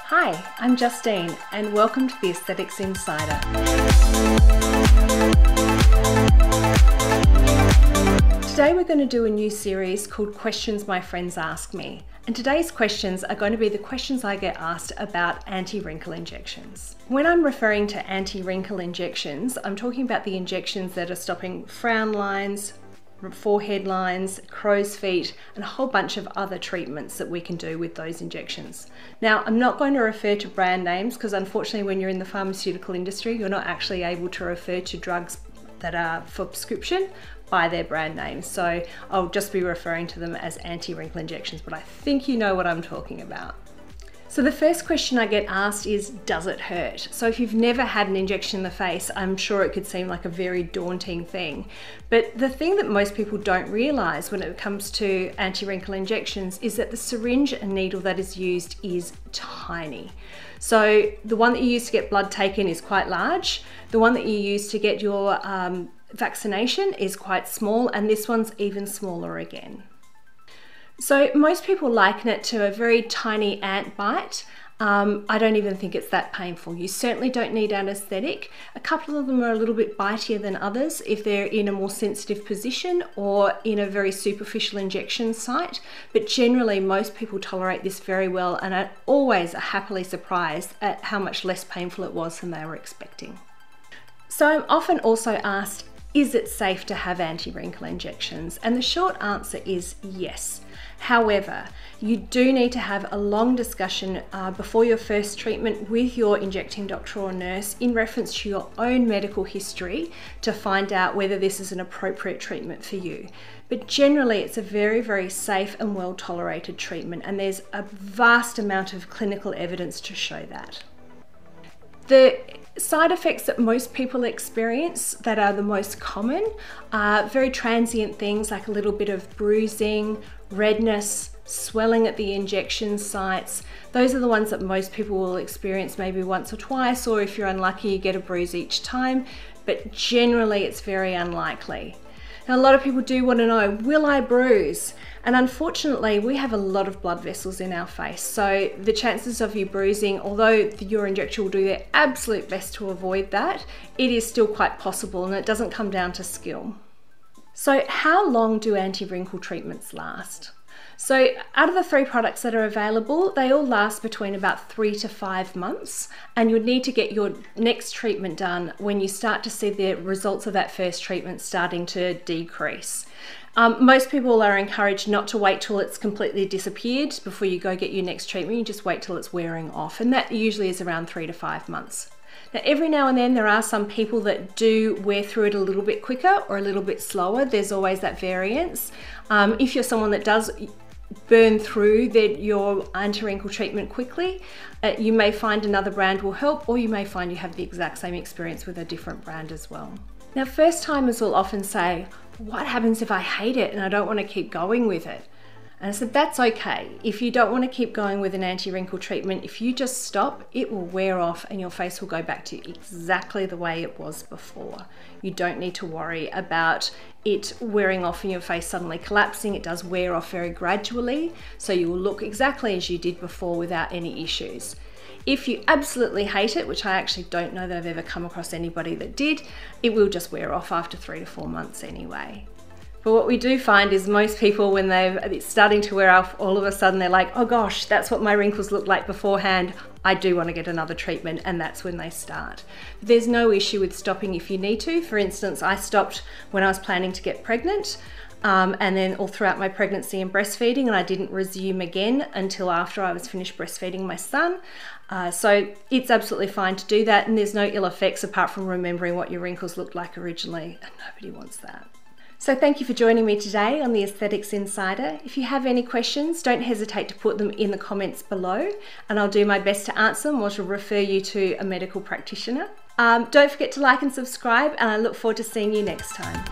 Hi, I'm Justine and welcome to the Aesthetics Insider. Today we're going to do a new series called Questions My Friends Ask Me. And today's questions are going to be the questions I get asked about anti-wrinkle injections. When I'm referring to anti-wrinkle injections, I'm talking about the injections that are stopping frown lines, forehead lines, crow's feet, and a whole bunch of other treatments that we can do with those injections. Now, I'm not going to refer to brand names because unfortunately when you're in the pharmaceutical industry, you're not actually able to refer to drugs that are for prescription by their brand names. So I'll just be referring to them as anti-wrinkle injections, but I think you know what I'm talking about. So the first question I get asked is, does it hurt? So if you've never had an injection in the face, I'm sure it could seem like a very daunting thing. But the thing that most people don't realize when it comes to anti-wrinkle injections is that the syringe and needle that is used is tiny. So the one that you use to get blood taken is quite large. The one that you use to get your vaccination is quite small, and this one's even smaller again. So most people liken it to a very tiny ant bite. I don't even think it's that painful. You certainly don't need anesthetic. A couple of them are a little bit bitier than others if they're in a more sensitive position or in a very superficial injection site, but generally most people tolerate this very well and are always happily surprised at how much less painful it was than they were expecting. So I'm often also asked, is it safe to have anti-wrinkle injections? And the short answer is yes. However, you do need to have a long discussion before your first treatment with your injecting doctor or nurse in reference to your own medical history to find out whether this is an appropriate treatment for you. But generally, it's a very, very safe and well-tolerated treatment, and there's a vast amount of clinical evidence to show that. The side effects that most people experience that are the most common are very transient things like a little bit of bruising, redness, swelling at the injection sites. Those are the ones that most people will experience maybe once or twice, or if you're unlucky, you get a bruise each time, but generally it's very unlikely. Now, a lot of people do want to know, will I bruise? And unfortunately, we have a lot of blood vessels in our face. So the chances of you bruising, although your injector will do their absolute best to avoid that, it is still quite possible, and it doesn't come down to skill. So how long do anti-wrinkle treatments last? So out of the 3 products that are available, they all last between about 3 to 5 months, and you'd need to get your next treatment done when you start to see the results of that first treatment starting to decrease. Most people are encouraged not to wait till it's completely disappeared before you go get your next treatment. You just wait till it's wearing off, and that usually is around 3 to 5 months. Now, every now and then there are some people that do wear through it a little bit quicker or a little bit slower. There's always that variance. If you're someone that does burn through your anti-wrinkle treatment quickly, you may find another brand will help, or you may find you have the exact same experience with a different brand as well. Now, first timers will often say, what happens if I hate it and I don't want to keep going with it? And I said, that's okay. If you don't want to keep going with an anti-wrinkle treatment, if you just stop, it will wear off and your face will go back to exactly the way it was before. You don't need to worry about it wearing off and your face suddenly collapsing. It does wear off very gradually, so you will look exactly as you did before without any issues. If you absolutely hate it, which I actually don't know that I've ever come across anybody that did, it will just wear off after 3 to 4 months anyway. But what we do find is most people, when it's starting to wear off, all of a sudden they're like, oh gosh, that's what my wrinkles looked like beforehand. I do want to get another treatment, and that's when they start. But there's no issue with stopping if you need to. For instance, I stopped when I was planning to get pregnant, and then all throughout my pregnancy and breastfeeding, and I didn't resume again until after I was finished breastfeeding my son. So it's absolutely fine to do that, and there's no ill effects apart from remembering what your wrinkles looked like originally, and nobody wants that. So thank you for joining me today on the Aesthetics Insider. If you have any questions, don't hesitate to put them in the comments below, and I'll do my best to answer them or to refer you to a medical practitioner. Don't forget to like and subscribe, and I look forward to seeing you next time.